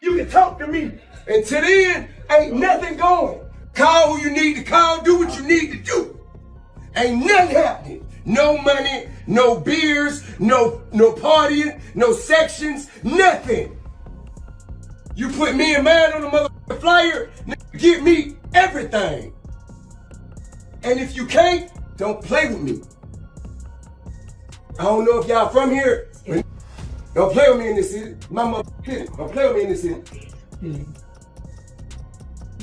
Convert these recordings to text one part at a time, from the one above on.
You can talk to me. Until then, ain't nothing going. Call who you need to call, do what you need to do. Ain't nothing happening. No money, no beers, no partying, no sections, nothing. You put me and mine on the motherfucking flyer, give me everything. And if you can't, don't play with me. I don't know if y'all from here, but don't play with me in this city. My motherfucking don't play with me in this city.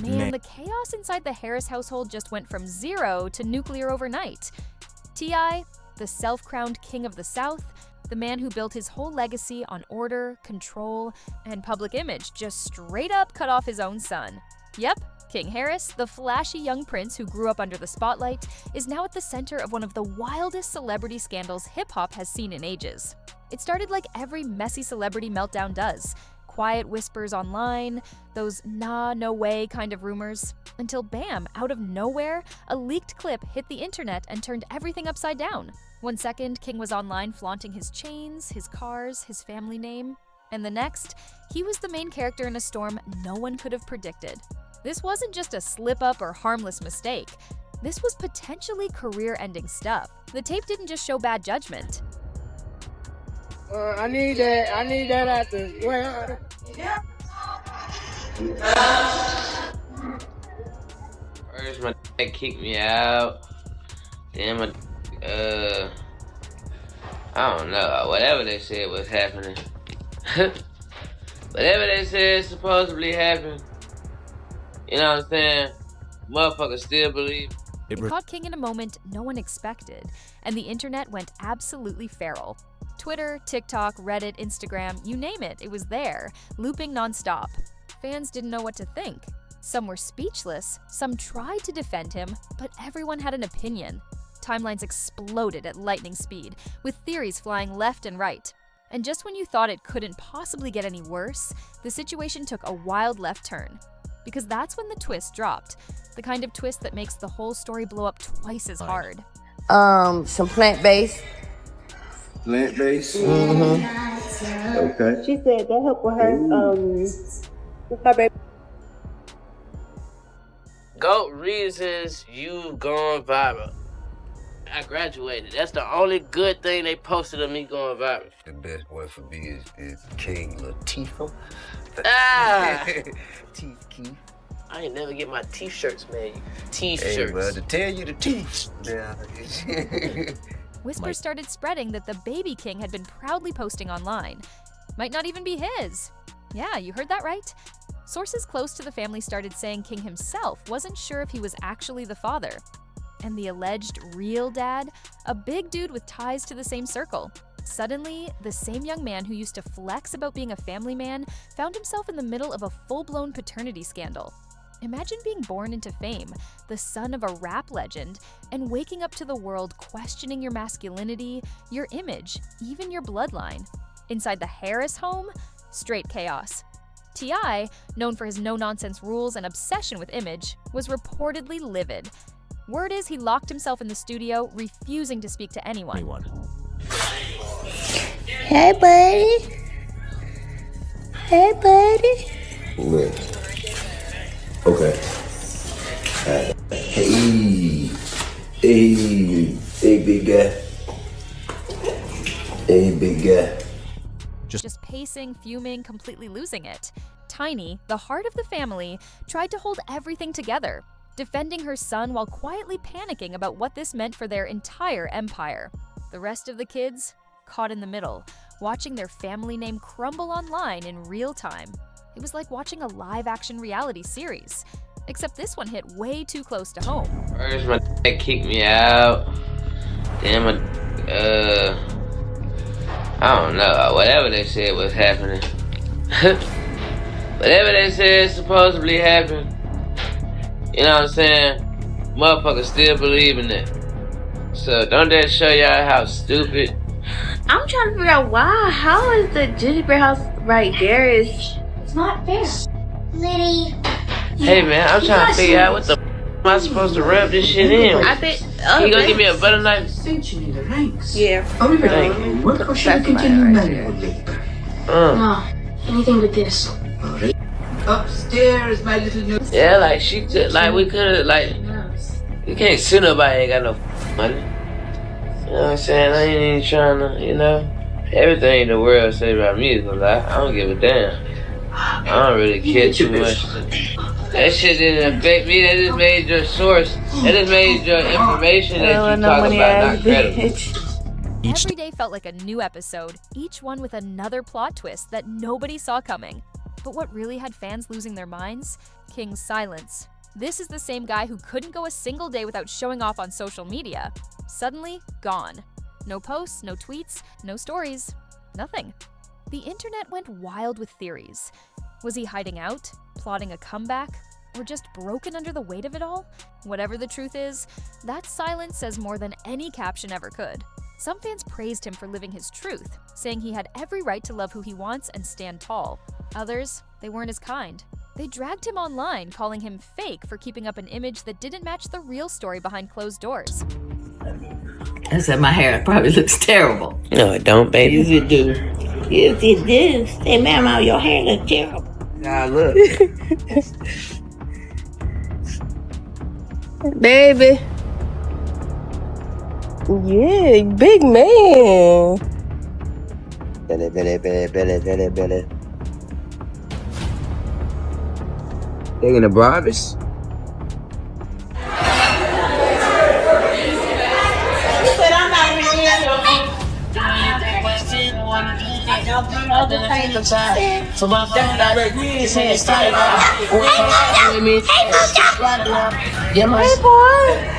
Man, the chaos inside the Harris household just went from zero to nuclear overnight. T.I., the self-crowned king of the South, the man who built his whole legacy on order, control, and public image, just straight up cut off his own son. Yep, King Harris, the flashy young prince who grew up under the spotlight, is now at the center of one of the wildest celebrity scandals hip-hop has seen in ages. It started like every messy celebrity meltdown does. Quiet whispers online, those nah, no way kind of rumors, until bam, out of nowhere, a leaked clip hit the internet and turned everything upside down. 1 second, King was online flaunting his chains, his cars, his family name, and the next, he was the main character in a storm no one could have predicted. This wasn't just a slip-up or harmless mistake. This was potentially career-ending stuff. The tape didn't just show bad judgment. I need that at the warehouse. First, my dad kicked me out. Then I don't know. Whatever they said was happening. Whatever they said supposedly happened. You know what I'm saying? Motherfuckers still believe. It caught King in a moment no one expected, and the internet went absolutely feral. Twitter, TikTok, Reddit, Instagram, you name it, it was there, looping nonstop. Fans didn't know what to think. Some were speechless, some tried to defend him, but everyone had an opinion. Timelines exploded at lightning speed, with theories flying left and right. And just when you thought it couldn't possibly get any worse, the situation took a wild left turn. Because that's when the twist dropped, the kind of twist that makes the whole story blow up twice as hard. Some plant-based. Plant-based? Mm-hmm. Okay. She said that helped with her baby. GOAT reasons you've gone viral. I graduated. That's the only good thing they posted of me going viral. The best boy for me is King Latifah. Teeth Keith. I ain't never get my t-shirts made. T-shirts. Hey, bro, to tell you the truth. Whispers started spreading that the baby king had been proudly posting online. Might not even be his. Yeah, you heard that right. Sources close to the family started saying King himself wasn't sure if he was actually the father. And the alleged real dad, a big dude with ties to the same circle. Suddenly, the same young man who used to flex about being a family man found himself in the middle of a full-blown paternity scandal. Imagine being born into fame, the son of a rap legend, and waking up to the world questioning your masculinity, your image, even your bloodline. Inside the Harris home, straight chaos. T.I., known for his no-nonsense rules and obsession with image, was reportedly livid. Word is he locked himself in the studio, refusing to speak to anyone. Hey, buddy. Hey, buddy. Look. Okay. Hey, big guy. Hey, big guy. Just pacing, fuming, completely losing it. Tiny, the heart of the family, tried to hold everything together, defending her son while quietly panicking about what this meant for their entire empire. The rest of the kids, caught in the middle, watching their family name crumble online in real time. It was like watching a live-action reality series, except this one hit way too close to home. First, my dad kicked me out. Then I don't know. Whatever they said was happening. Whatever they said supposedly happened. You know what I'm saying? Motherfuckers still believe in it. So don't that show y'all how stupid? I'm trying to figure out why. How is the gingerbread house right there? It's not fair. Liddy. Hey man, I'm trying to figure out what the am I supposed to rub this shit in? I think. You gonna give me a butter knife? Yeah. No, anything but this. Upstairs, my little new. Yeah, like she could, like we could've, like, you can't sue nobody ain't got no money. You know what I'm saying? I ain't even trying to, you know. Everything in the world say about me is a lie. I don't give a damn. I don't really care too much. That shit didn't affect me. That just made your source. That just made your information that you talk about not credible. Every day felt like a new episode, each one with another plot twist that nobody saw coming. But what really had fans losing their minds? King's silence. This is the same guy who couldn't go a single day without showing off on social media. Suddenly, gone. No posts, no tweets, no stories, nothing. The internet went wild with theories. Was he hiding out, plotting a comeback, or just broken under the weight of it all? Whatever the truth is, that silence says more than any caption ever could. Some fans praised him for living his truth, saying he had every right to love who he wants and stand tall. Others, they weren't as kind. They dragged him online, calling him fake for keeping up an image that didn't match the real story behind closed doors. I said my hair probably looks terrible. No, it don't, baby. Yes, it do. Yes, it do. Say, Mama, your hair looks terrible. Nah, look. Baby. Yeah, big man. Billy. Taking the Barbies?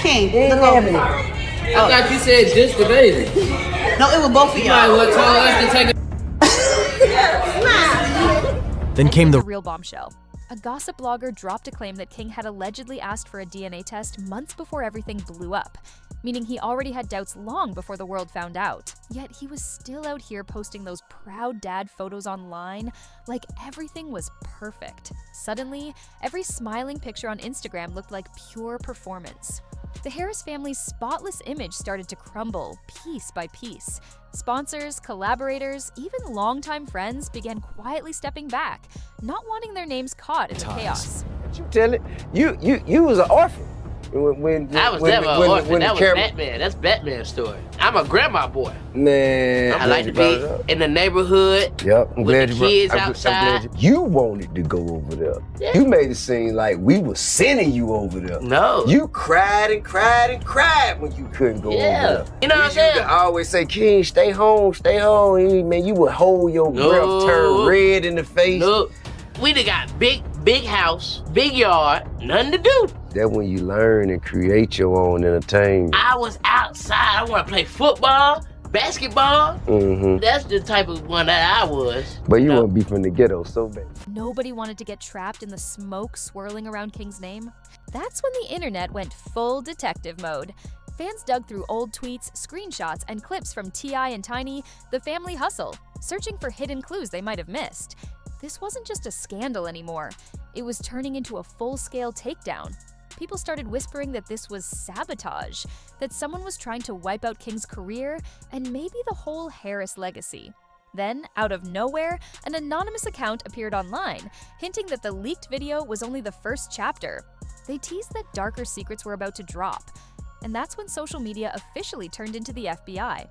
King, look over there. I thought you said just the baby. No, it was both of You might y'all. well tell us to take a... Then came the real bombshell. A gossip blogger dropped a claim that King had allegedly asked for a DNA test months before everything blew up, meaning he already had doubts long before the world found out. Yet he was still out here posting those proud dad photos online like everything was perfect. Suddenly, every smiling picture on Instagram looked like pure performance. The Harris family's spotless image started to crumble piece by piece. Sponsors, collaborators, even longtime friends began quietly stepping back, not wanting their names caught in the chaos. You tell it. You was an orphan. When I was never an orphan. That was Batman. That's Batman's story. I'm a grandma boy. Man, I like to be in the neighborhood. Yep, I'm glad with you the kids I'm outside. glad you wanted to go over there. Yeah. You made it seem like we were sending you over there. No. You cried and cried and cried when you couldn't go over there. You know what I'm saying? I always say, King, stay home, stay home. Man, you would hold your breath, turn red in the face. Look, we done got big house, big yard, nothing to do. That's when you learn and create your own entertainment. I was outside. I want to play football, basketball. That's the type of one that I was. But you want to be from the ghetto so bad. Nobody wanted to get trapped in the smoke swirling around King's name. That's when the internet went full detective mode. Fans dug through old tweets, screenshots, and clips from T.I. and Tiny, the family hustle, searching for hidden clues they might have missed. This wasn't just a scandal anymore. It was turning into a full-scale takedown. People started whispering that this was sabotage, that someone was trying to wipe out King's career and maybe the whole Harris legacy. Then, out of nowhere, an anonymous account appeared online, hinting that the leaked video was only the first chapter. They teased that darker secrets were about to drop, and that's when social media officially turned into the FBI.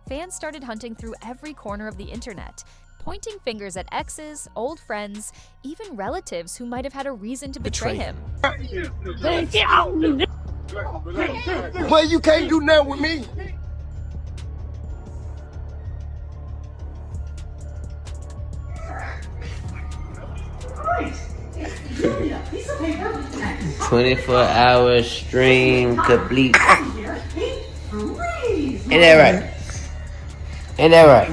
Fans started hunting through every corner of the internet, pointing fingers at exes, old friends, even relatives who might have had a reason to betray him. Well, you can't do nothing with me. Christ. 24-hour stream complete. Ain't that right? Ain't that right?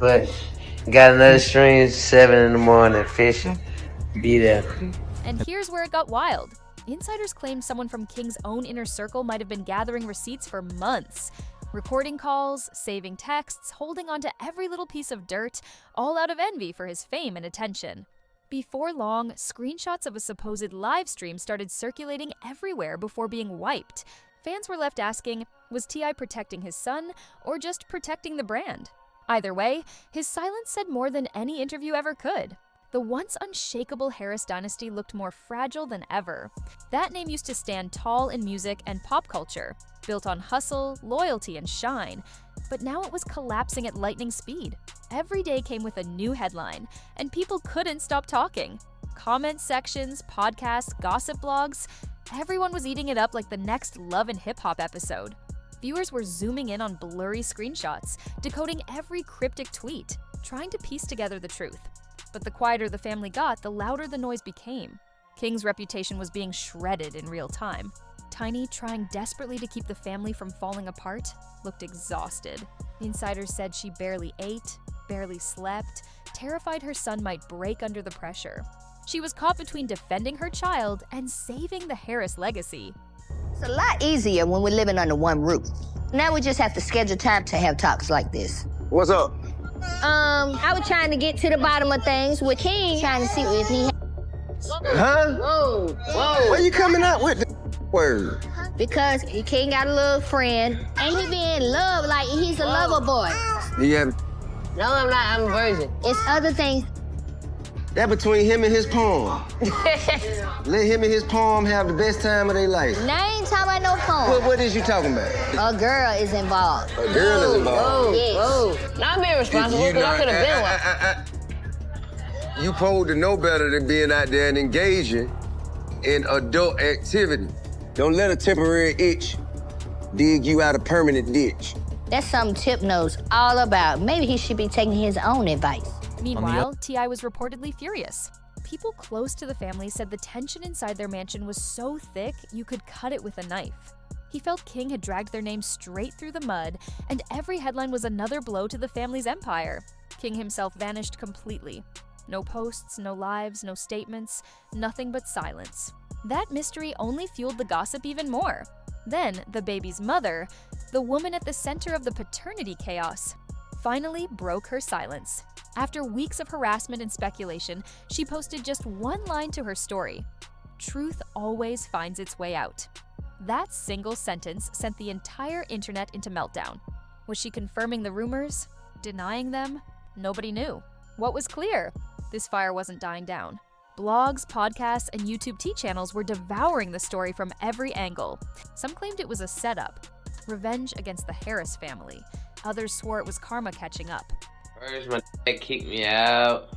But got another stream 7 in the morning fishing. Be there. And here's where it got wild. Insiders claimed someone from King's own inner circle might have been gathering receipts for months. Recording calls, saving texts, holding on to every little piece of dirt, all out of envy for his fame and attention. Before long, screenshots of a supposed live stream started circulating everywhere before being wiped. Fans were left asking, was T.I. protecting his son or just protecting the brand? Either way, his silence said more than any interview ever could. The once unshakable Harris dynasty looked more fragile than ever. That name used to stand tall in music and pop culture, built on hustle, loyalty, and shine. But now it was collapsing at lightning speed. Every day came with a new headline, and people couldn't stop talking. Comment sections, podcasts, gossip blogs, everyone was eating it up like the next Love and Hip Hop episode. Viewers were zooming in on blurry screenshots, decoding every cryptic tweet, trying to piece together the truth. But the quieter the family got, the louder the noise became. King's reputation was being shredded in real time. Tiny, trying desperately to keep the family from falling apart, looked exhausted. Insiders said she barely ate, barely slept, terrified her son might break under the pressure. She was caught between defending her child and saving the Harris legacy. It's a lot easier when we're living under one roof. Now we just have to schedule time to have talks like this. What's up? I was trying to get to the bottom of things with King, trying to see if he... Huh? Whoa. Where you coming out with the word? Because King got a little friend, and he be in love like he's a lover boy. Yeah, No, I'm not. I'm a virgin. It's other things. that between him and his poem. Let him and his poem have the best time of their life. Now I ain't talking about no phone. What is you talking about? A girl is involved. A girl is involved. Yes. Not being responsible because I could have been one. You supposed to know better than being out there and engaging in adult activity. Don't let a temporary itch dig you out a permanent ditch. That's something Tip knows all about. Maybe he should be taking his own advice. Meanwhile, T.I. was reportedly furious. People close to the family said the tension inside their mansion was so thick you could cut it with a knife. He felt King had dragged their name straight through the mud, and every headline was another blow to the family's empire. King himself vanished completely. No posts, no lives, no statements, nothing but silence. That mystery only fueled the gossip even more. Then, the baby's mother, the woman at the center of the paternity chaos, finally broke her silence. After weeks of harassment and speculation, she posted just one line to her story: "Truth always finds its way out." That single sentence sent the entire internet into meltdown. Was she confirming the rumors? Denying them? Nobody knew. What was clear? This fire wasn't dying down. Blogs, podcasts, and YouTube Tea channels were devouring the story from every angle. Some claimed it was a setup, revenge against the Harris family. Others swore it was karma catching up. First, my dad kicked me out.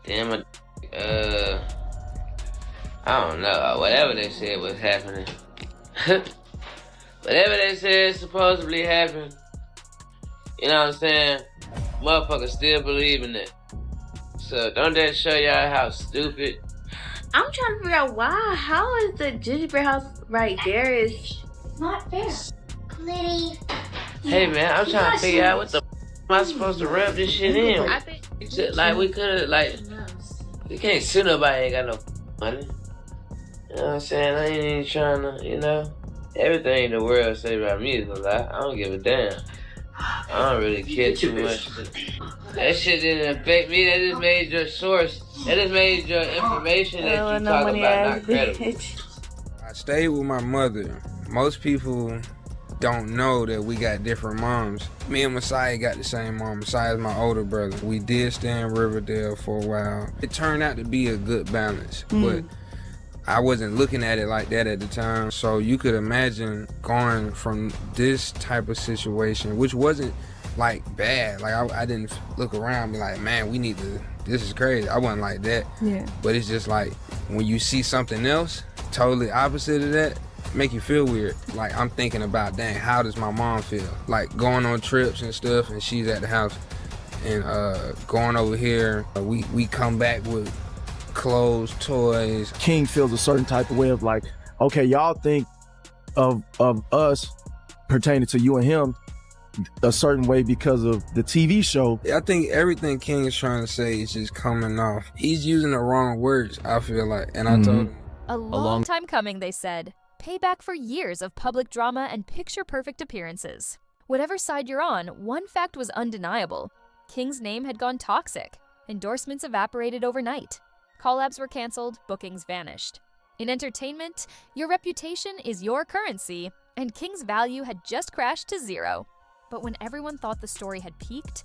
Then my I don't know. Whatever they said was happening. Whatever they said supposedly happened. You know what I'm saying? Motherfuckers still believe in it. So don't that show y'all how stupid? I'm trying to figure out why. How is the gingerbread house right there? Is Not fair. Hey man, I'm trying to figure out what the am I supposed to rub this shit in? I think Like we could've we can't sue nobody ain't got no money. You know what I'm saying? I ain't even trying to, you know. Everything in the world say about me is a lie. I don't give a damn. I don't really care too much. That shit didn't affect me. That just made your source. That just made your information that you talk about not credible. I stayed with my mother. Most people don't know that we got different moms. Me and Messiah got the same mom. Messiah's my older brother. We did stay in Riverdale for a while. It turned out to be a good balance, but I wasn't looking at it like that at the time. So you could imagine going from this type of situation, which wasn't like bad. Like I didn't look around and be like, man, we need to, this is crazy. I wasn't like that. Yeah. But it's just like when you see something else, totally opposite of that, make you feel weird. Like I'm thinking about, dang, how does my mom feel? Like going on trips and stuff and she's at the house and going over here, we come back with clothes, toys. King feels a certain type of way of like, okay, y'all think of us pertaining to you and him a certain way because of the TV show. I think everything King is trying to say is just coming off. He's using the wrong words, I feel like, and I told him. A long time coming, they said. Payback for years of public drama and picture-perfect appearances. Whatever side you're on, one fact was undeniable. King's name had gone toxic. Endorsements evaporated overnight. Collabs were canceled, bookings vanished. In entertainment, your reputation is your currency, and King's value had just crashed to zero. But when everyone thought the story had peaked,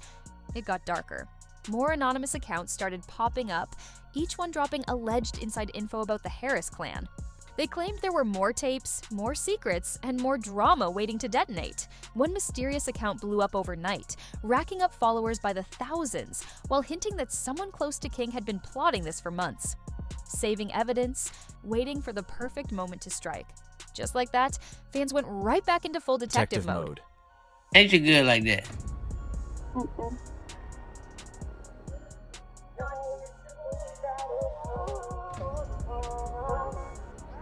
it got darker. More anonymous accounts started popping up, each one dropping alleged inside info about the Harris clan. They claimed there were more tapes, more secrets, and more drama waiting to detonate. One mysterious account blew up overnight, racking up followers by the thousands, while hinting that someone close to King had been plotting this for months. Saving evidence, waiting for the perfect moment to strike. Just like that, fans went right back into full detective mode. Ain't you good like that?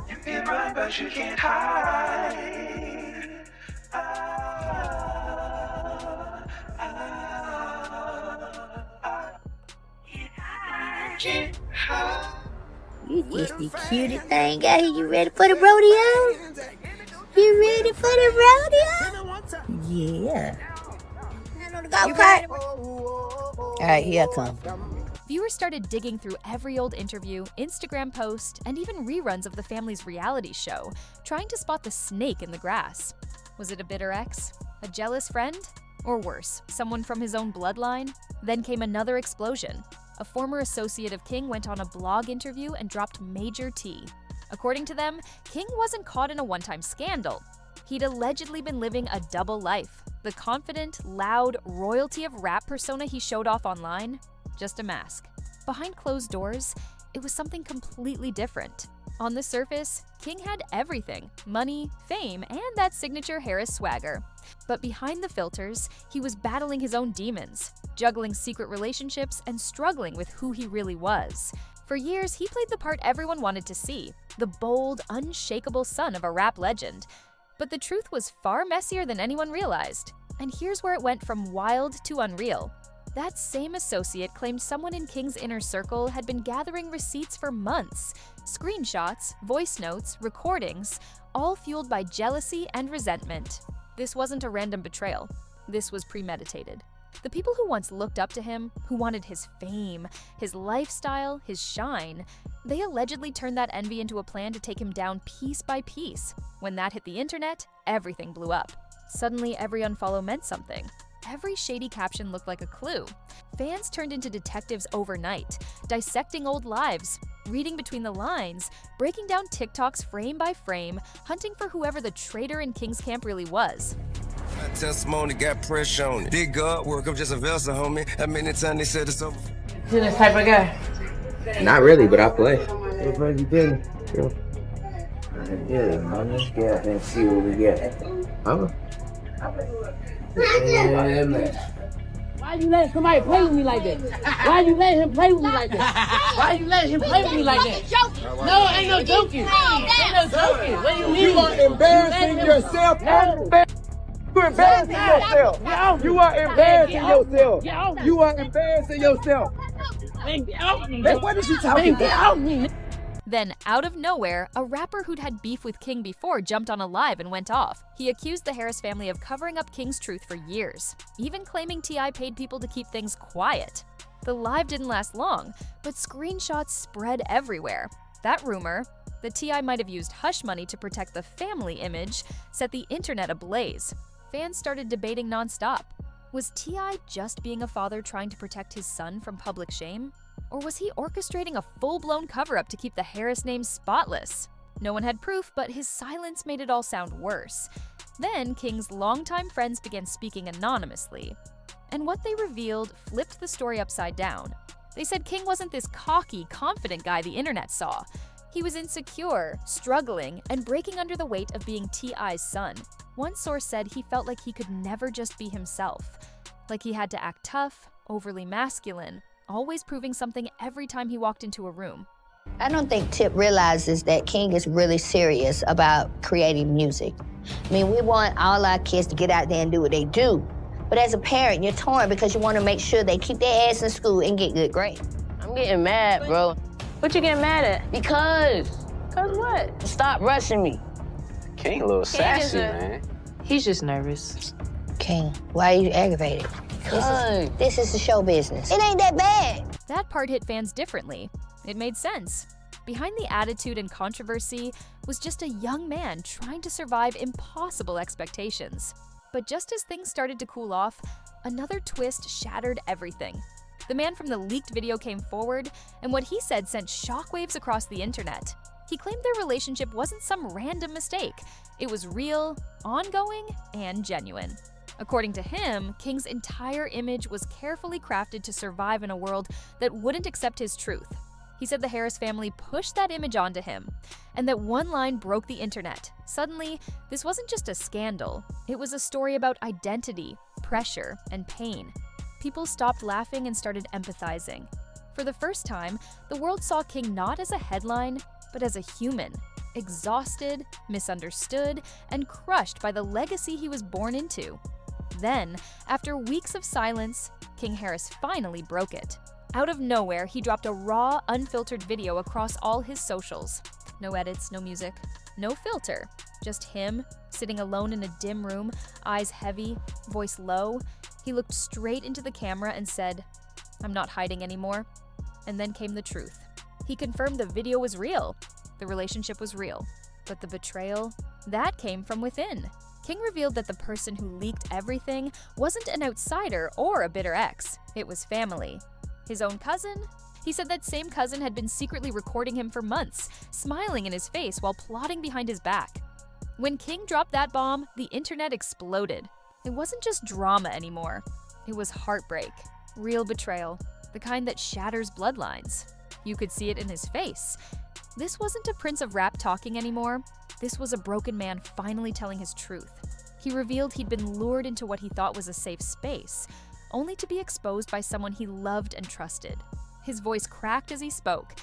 You can run, but you can't hide. You just the cutest thing out here. You ready for the rodeo? You ready for the rodeo? Yeah. You ready? All right, here I come. Viewers started digging through every old interview, Instagram post, and even reruns of the family's reality show, trying to spot the snake in the grass. Was it a bitter ex? A jealous friend? Or worse, someone from his own bloodline? Then came another explosion. A former associate of King went on a blog interview and dropped major tea. According to them, King wasn't caught in a one-time scandal. He'd allegedly been living a double life. The confident, loud, royalty of rap persona he showed off online, just a mask. Behind closed doors, it was something completely different. On the surface, King had everything: money, fame, and that signature Harris swagger. But behind the filters, he was battling his own demons, juggling secret relationships and struggling with who he really was. For years, he played the part everyone wanted to see, the bold, unshakable son of a rap legend. But the truth was far messier than anyone realized. And here's where it went from wild to unreal. That same associate claimed someone in King's inner circle had been gathering receipts for months. Screenshots, voice notes, recordings, all fueled by jealousy and resentment. This wasn't a random betrayal. This was premeditated. The people who once looked up to him, who wanted his fame, his lifestyle, his shine, they allegedly turned that envy into a plan to take him down piece by piece. When that hit the internet, everything blew up. Suddenly, every unfollow meant something. Every shady caption looked like a clue. Fans turned into detectives overnight, dissecting old lives, reading between the lines, breaking down TikToks frame by frame, hunting for whoever the traitor in King's camp really was. My testimony got pressure on it. Did God work? I'm just a vessel, homie. How many times they said it's over? You this type of guy? Not really, but I play. What play you doing? Yeah, man, let's get and see what we get. Huh? Yeah, man. Why you let somebody play with me like that? Why you let him play with me like that? Why you let him play with me like that? No, ain't no joking. Ain't no joking. What do you mean? You are embarrassing yourself. You're embarrassing yourself. You are embarrassing yourself. You are embarrassing yourself. What is she talking about? Then, out of nowhere, a rapper who'd had beef with King before jumped on a live and went off. He accused the Harris family of covering up King's truth for years, even claiming T.I. paid people to keep things quiet. The live didn't last long, but screenshots spread everywhere. That rumor, that T.I. might have used hush money to protect the family image, set the internet ablaze. Fans started debating nonstop. Was T.I. just being a father trying to protect his son from public shame? Or was he orchestrating a full-blown cover-up to keep the Harris name spotless? No one had proof, but his silence made it all sound worse. Then King's longtime friends began speaking anonymously. And what they revealed flipped the story upside down. They said King wasn't this cocky, confident guy the internet saw. He was insecure, struggling, and breaking under the weight of being T.I.'s son. One source said he felt like he could never just be himself. Like he had to act tough, overly masculine, always proving something every time he walked into a room. I don't think Tip realizes that King is really serious about creating music. I mean, we want all our kids to get out there and do what they do. But as a parent, you're torn because you want to make sure they keep their ass in school and get good grades. I'm getting mad, bro. What you getting mad at? Because what? Stop rushing me. King a little sassy, man. He's just nervous. King, why are you aggravated? This is the show business. It ain't that bad. That part hit fans differently. It made sense. Behind the attitude and controversy was just a young man trying to survive impossible expectations. But just as things started to cool off, another twist shattered everything. The man from the leaked video came forward, and what he said sent shockwaves across the internet. He claimed their relationship wasn't some random mistake. It was real, ongoing, and genuine. According to him, King's entire image was carefully crafted to survive in a world that wouldn't accept his truth. He said the Harris family pushed that image onto him, and that one line broke the internet. Suddenly, this wasn't just a scandal. It was a story about identity, pressure, and pain. People stopped laughing and started empathizing. For the first time, the world saw King not as a headline, but as a human, exhausted, misunderstood, and crushed by the legacy he was born into. Then, after weeks of silence, King Harris finally broke it. Out of nowhere, he dropped a raw, unfiltered video across all his socials. No edits, no music, no filter. Just him, sitting alone in a dim room, eyes heavy, voice low. He looked straight into the camera and said, "I'm not hiding anymore." And then came the truth. He confirmed the video was real. The relationship was real. But the betrayal, that came from within. King revealed that the person who leaked everything wasn't an outsider or a bitter ex. It was family. His own cousin? He said that same cousin had been secretly recording him for months, smiling in his face while plotting behind his back. When King dropped that bomb, the internet exploded. It wasn't just drama anymore. It was heartbreak, real betrayal, the kind that shatters bloodlines. You could see it in his face. This wasn't a prince of rap talking anymore. This was a broken man finally telling his truth. He revealed he'd been lured into what he thought was a safe space, only to be exposed by someone he loved and trusted. His voice cracked as he spoke,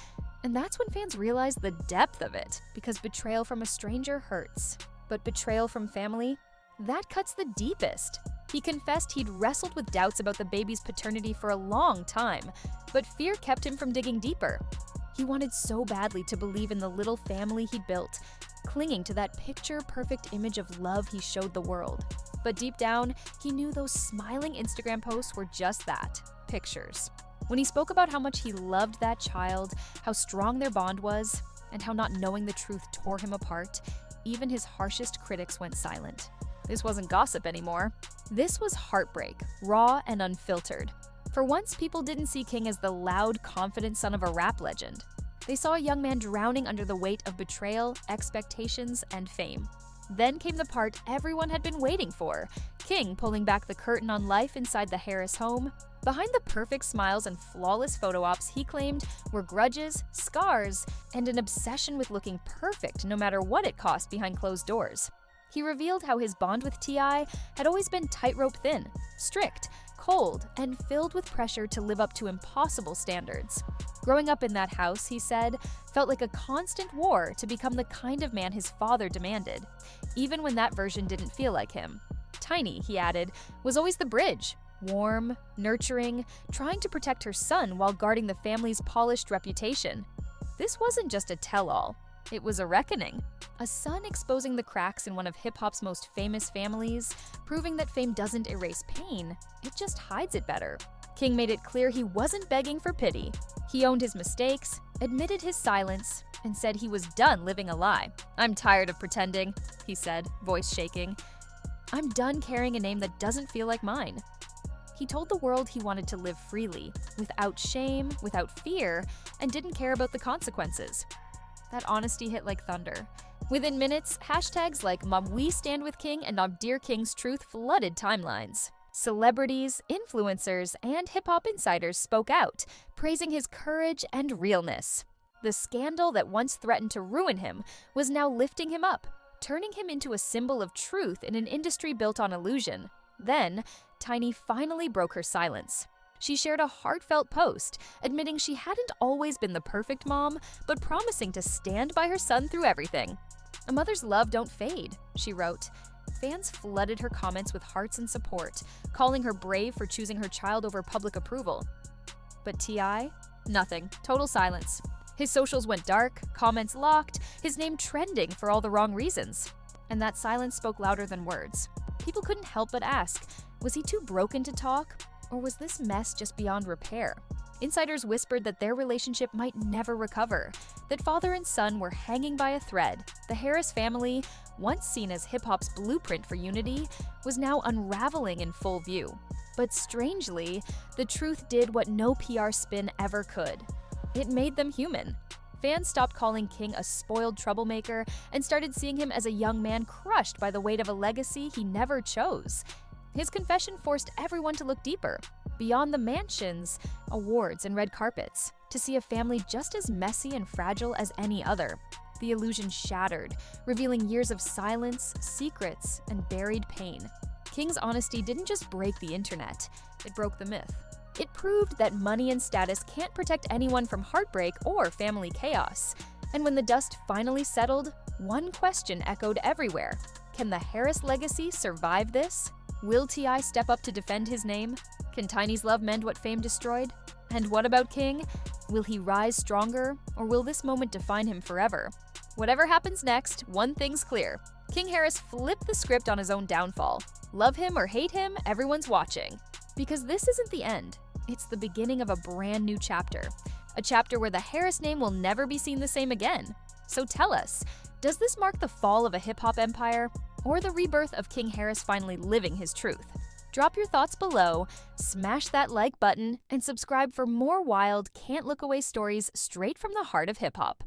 and that's when fans realized the depth of it, because betrayal from a stranger hurts. But betrayal from family? That cuts the deepest. He confessed he'd wrestled with doubts about the baby's paternity for a long time, but fear kept him from digging deeper. He wanted so badly to believe in the little family he'd built, clinging to that picture-perfect image of love he showed the world. But deep down, he knew those smiling Instagram posts were just that, pictures. When he spoke about how much he loved that child, how strong their bond was, and how not knowing the truth tore him apart, even his harshest critics went silent. This wasn't gossip anymore. This was heartbreak, raw and unfiltered. For once, people didn't see King as the loud, confident son of a rap legend. They saw a young man drowning under the weight of betrayal, expectations, and fame. Then came the part everyone had been waiting for, King pulling back the curtain on life inside the Harris home. Behind the perfect smiles and flawless photo ops he claimed were grudges, scars, and an obsession with looking perfect no matter what it cost behind closed doors. He revealed how his bond with T.I. had always been tightrope thin, strict, cold, and filled with pressure to live up to impossible standards. Growing up in that house, he said, felt like a constant war to become the kind of man his father demanded, even when that version didn't feel like him. Tiny, he added, was always the bridge, warm, nurturing, trying to protect her son while guarding the family's polished reputation. This wasn't just a tell-all, it was a reckoning. A son exposing the cracks in one of hip-hop's most famous families, proving that fame doesn't erase pain, it just hides it better. King made it clear he wasn't begging for pity. He owned his mistakes, admitted his silence, and said he was done living a lie. "I'm tired of pretending," he said, voice shaking. "I'm done carrying a name that doesn't feel like mine." He told the world he wanted to live freely, without shame, without fear, and didn't care about the consequences. That honesty hit like thunder. Within minutes, hashtags like #WeStandWithKing and #DearKingsTruth flooded timelines. Celebrities, influencers, and hip-hop insiders spoke out, praising his courage and realness. The scandal that once threatened to ruin him was now lifting him up, turning him into a symbol of truth in an industry built on illusion. Then, Tiny finally broke her silence. She shared a heartfelt post, admitting she hadn't always been the perfect mom, but promising to stand by her son through everything. "A mother's love don't fade," she wrote. Fans flooded her comments with hearts and support, calling her brave for choosing her child over public approval. But T.I.? Nothing. Total silence. His socials went dark, comments locked, his name trending for all the wrong reasons. And that silence spoke louder than words. People couldn't help but ask, was he too broken to talk? Or was this mess just beyond repair? Insiders whispered that their relationship might never recover, that father and son were hanging by a thread. The Harris family, once seen as hip-hop's blueprint for unity, was now unraveling in full view. But strangely, the truth did what no PR spin ever could. It made them human. Fans stopped calling King a spoiled troublemaker and started seeing him as a young man crushed by the weight of a legacy he never chose. His confession forced everyone to look deeper, beyond the mansions, awards, and red carpets, to see a family just as messy and fragile as any other. The illusion shattered, revealing years of silence, secrets, and buried pain. King's honesty didn't just break the internet, it broke the myth. It proved that money and status can't protect anyone from heartbreak or family chaos. And when the dust finally settled, one question echoed everywhere. Can the Harris legacy survive this? Will T.I. step up to defend his name? Can Tiny's love mend what fame destroyed? And what about King? Will he rise stronger, or will this moment define him forever? Whatever happens next, one thing's clear. King Harris flipped the script on his own downfall. Love him or hate him, everyone's watching. Because this isn't the end. It's the beginning of a brand new chapter. A chapter where the Harris name will never be seen the same again. So tell us, does this mark the fall of a hip-hop empire? Or the rebirth of King Harris finally living his truth? Drop your thoughts below, smash that like button, and subscribe for more wild, can't look away stories straight from the heart of hip-hop.